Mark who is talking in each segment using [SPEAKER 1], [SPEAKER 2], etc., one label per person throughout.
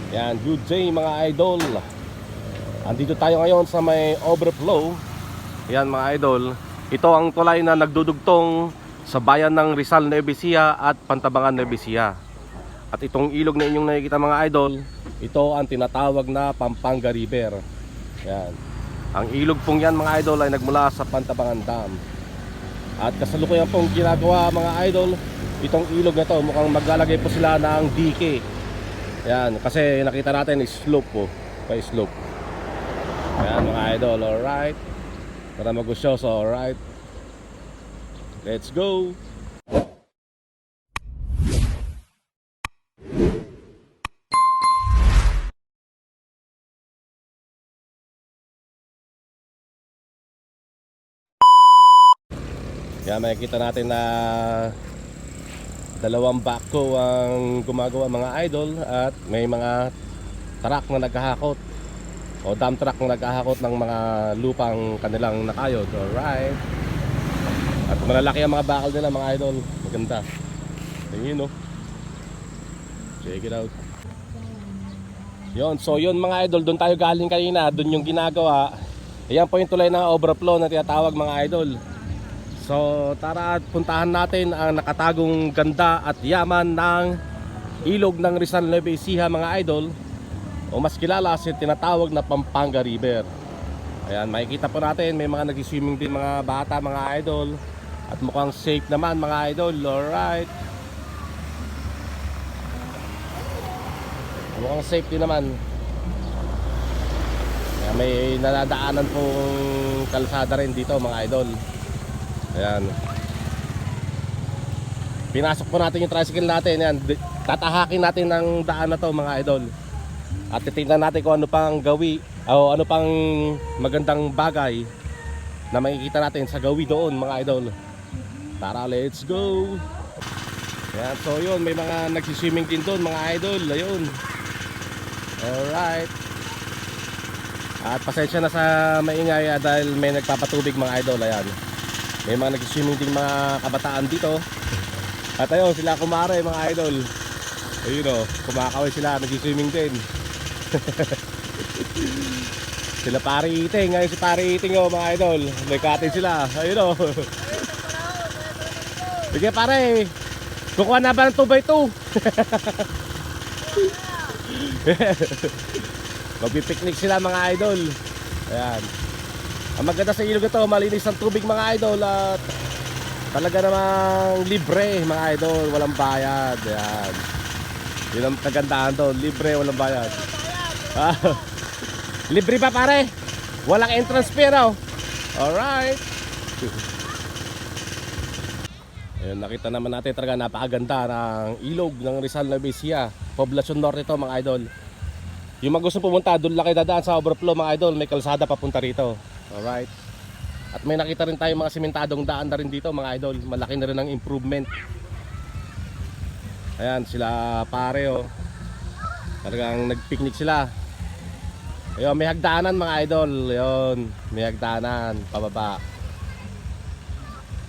[SPEAKER 1] Yan, good day mga idol. Andito tayo ngayon sa may overflow. Yan mga idol. Ito ang tulay na nagdudugtong sa bayan ng Rizal, Nueva Ecija at Pantabangan, Nueva Ecija. At itong ilog na inyong nakikita mga idol, ito ang tinatawag na Pampanga River. Yan. Ang ilog pong yan mga idol ay nagmula sa Pantabangan Dam. At kasalukuyan pong ginagawa mga idol, itong ilog na to mukhang maglalagay po sila ng dike. Yan, kasi nakita natin slope po, may slope. Ayan mga idol, alright. Para magusyoso, alright. Let's go. Yan, makikita natin na dalawang backhoe ang gumagawa mga idol. At may mga truck na naghahakot o dump truck na naghahakot ng mga lupang kanilang nakayod. Alright. At malalaki ang mga bakal nila mga idol. Maganda. Ayun o. Check it out. Yun, so yun mga idol, doon tayo galing kanina. Doon yung ginagawa. Ayan po yung tulay ng overflow na tinatawag mga idol. So tara at puntahan natin ang nakatagong ganda at yaman ng ilog ng Rizal, Nueva Ecija mga idol, o mas kilala sa tinatawag na Pampanga River. Ayan, makikita po natin may mga nag-swimming din mga bata mga idol. At mukhang safe naman mga idol. Alright. Mukhang safe din naman. Ayan, may nadadaanan pong kalsada rin dito mga idol. Ayan. Pinasok po natin yung tricycle natin. Ayan. Tatahakin natin ng daan na to mga idol. At titingnan natin kung ano pang gawi o ano pang magandang bagay na makikita natin sa gawi doon mga idol. Tara, let's go. Ayan, so yun, may mga nagsiswimming din doon mga idol. Ayun. Alright. At pasensya na sa maingay dahil may nagpapatubig mga idol. Ayan. May mga nagsiswimming din mga kabataan dito. At ayun, sila kumare mga idol. Ayun o, kumakaway sila, nagsiswimming din. Sila pare iting, ngayon si pare iting o mga idol. May cottage sila, ayun o. Sige pare, kukuha na ba ng 2x2? Magpipiknik sila mga idol. Ayan. Ang maganda sa ilog ito, malinis ang tubig mga idol. At talaga namang libre mga idol, walang bayad. Ayan. Yun ang kagandahan doon, libre, walang bayad. Libre pa pare, walang entrance fee raw. Alright. Ayun, nakita naman natin talaga napakaganda ng ilog ng Rizal, Nueva Ecija. Poblasyon Norte ito mga idol. Yung mga gusto pumunta, doon lang kayo dadaan sa overflow mga idol. May kalsada papunta rito. Alright. At may nakita rin tayo mga simentadong daan na rin dito mga idol. Malaki na rin ang improvement. Ayan sila pare o. Talagang nagpiknik sila. Ayun, may hagdanan mga idol. Ayun, may hagdanan pababa.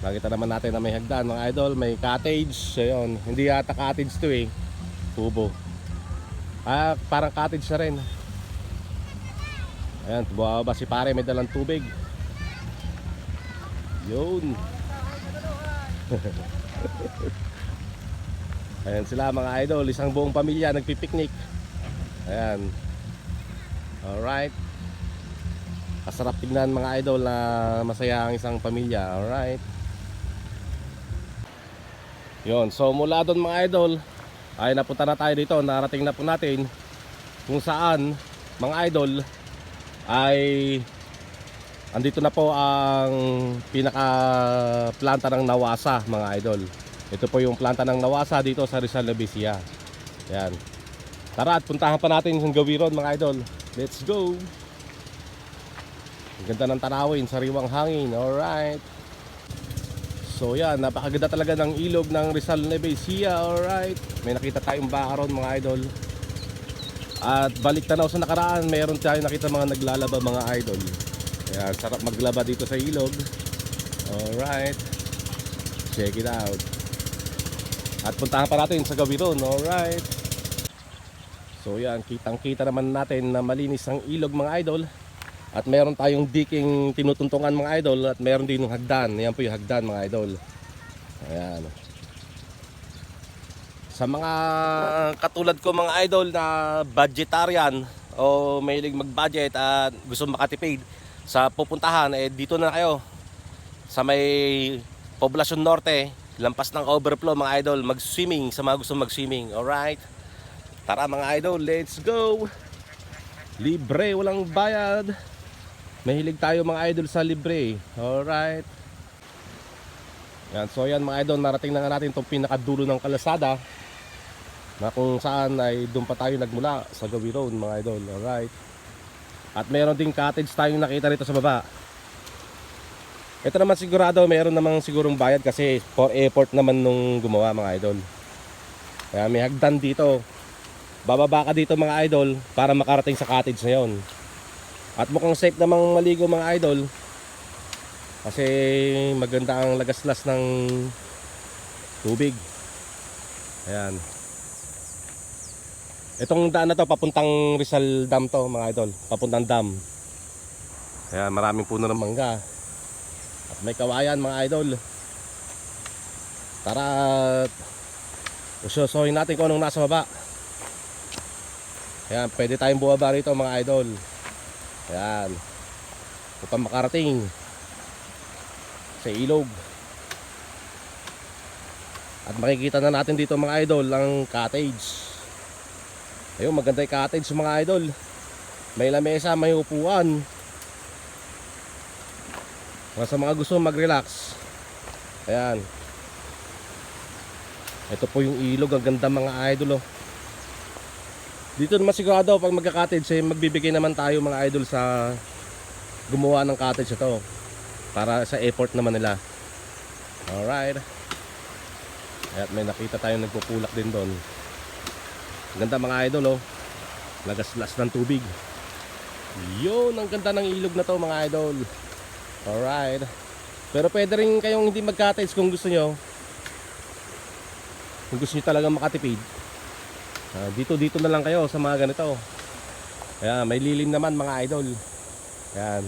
[SPEAKER 1] Nakita naman natin na may hagdan mga idol. May cottage. Ayun, hindi yata cottage to eh. Kubo. Parang cottage na rin. Ayan, bumaba si pare, may dalang tubig. Yun. Ayan sila mga idol, isang buong pamilya nagpipiknik. Ayan. Alright. Kasarap tignan mga idol na masaya ang isang pamilya. Alright. Yun, so mula doon mga idol ay napunta na tayo dito. Narating na po natin kung saan mga idol ay andito na po ang pinaka planta ng Nawasa mga idol. Ito po yung planta ng Nawasa dito sa Rizal, Nueva Ecija. Yan. Tara at puntahan pa natin yung gawi ron mga idol. Let's go. Ang ganda ng tanawin, sariwang hangin. Alright. So yan, napakaganda talaga ng ilog ng Rizal, Nueva Ecija. Alright. May nakita tayong baka ron mga idol. At balik tanaw sa nakaraan, mayroon tayo nakita mga naglalaba mga idol. Kaya sarap maglaba dito sa ilog. Alright. Check it out. At puntahan pa natin sa gabi ron. Alright. So yan, kitang kita naman natin na malinis ang ilog mga idol. At meron tayong diking tinutuntungan mga idol. At meron din yung hagdan. Yan po yung hagdan mga idol. Ayan. Sa mga katulad ko mga idol na budgetarian o mahilig mag-budget at gusto makatipid sa pupuntahan, dito na kayo sa may Poblacion Norte, lampas ng overflow mga idol, mag-swimming sa mga gusto mag-swimming. Alright, tara mga idol, let's go. Libre, walang bayad. Mahilig tayo mga idol sa libre. Alright. Yan, so yan mga idol, narating na nga natin itong pinakadulo ng kalasada, na kung saan ay doon pa tayo nagmula sa Gawi Road mga idol. Alright. At meron ding cottage tayong nakita rito sa baba. Ito naman sigurado meron namang sigurong bayad kasi for effort naman nung gumawa mga idol. Kaya may hagdan dito. Bababa ka dito mga idol para makarating sa cottage na yon. At mukhang safe namang maligo mga idol, kasi maganda ang lagaslas ng tubig. Ayan. Itong daan na to papuntang Rizal Dam to mga idol, papuntang dam. Ayan, maraming puno ng mangga. At may kawayan mga idol. Tara, ususohin natin kung anong nasa baba. Ayan, pwede tayong buwaba rito mga idol. Ayan, upang makarating sa ilog. At makikita na natin dito mga idol ang cottage. Ayun, maganda yung cottage mga idol. May lamesa, may upuan. Sa mga gusto mag-relax. Ayan. Ito po yung ilog, ang ganda mga idol oh. Dito naman sigurado pag magka-cottage magbibigay naman tayo mga idol sa gumawa ng cottage ito, para sa effort naman nila. Alright. At may nakita tayong nagpupulak din doon. Ganda mga idol oh. Lagaslas ng tubig. Yun, ang ganda ng ilog na to mga idol. Alright. Pero pwede rin kayong hindi mag-cottage kung gusto nyo. Kung gusto nyo talagang makatipid, dito na lang kayo sa mga ganito. Ayan, may lilim naman mga idol. Ayan.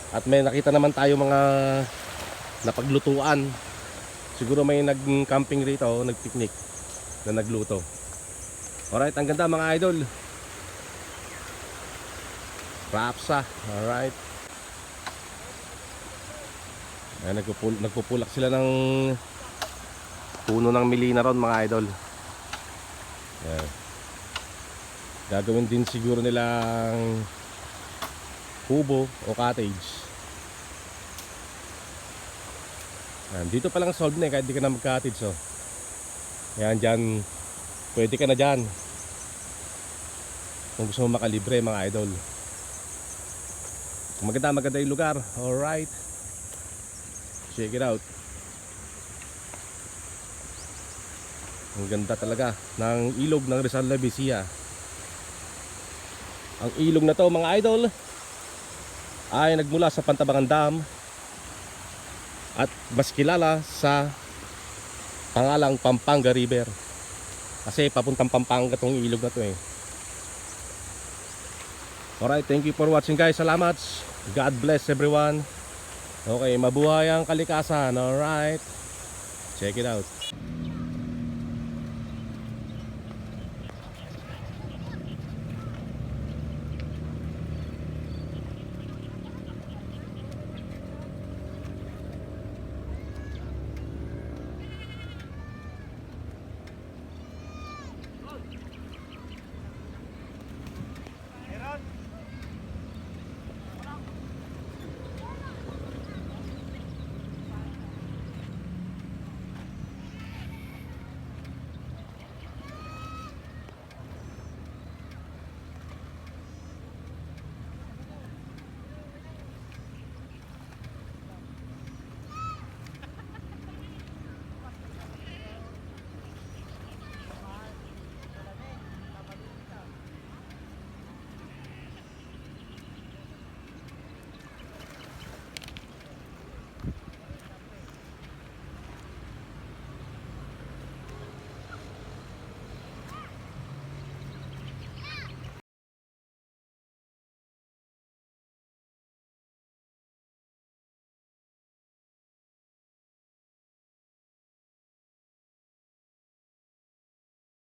[SPEAKER 1] At may nakita naman tayo mga napaglutuan. Siguro may nag-camping rito, nag-picnic na nagluto. Alright, ang ganda mga idol. Rapsa. Alright. Ayan, nagpupulak sila ng puno ng milina ron mga idol. Ayan. Gagawin din siguro nilang kubo o cottage. Ayan, dito palang solve na kahit di ka na mag-cottage oh. Ayan, dyan pwede ka na dyan kung gusto mo makalibre mga idol. Maganda yung lugar. Alright, check it out. Ang ganda talaga ng ilog ng Rizal Labisia. Ang ilog na to mga idol ay nagmula sa Pantabangan Dam at mas kilala sa pangalang Pampanga River, kasi papuntang Pampanga tong ilog na to eh. Alright, thank you for watching guys. Salamat. God bless everyone. Okay, mabuhay ang kalikasan. Alright, check it out.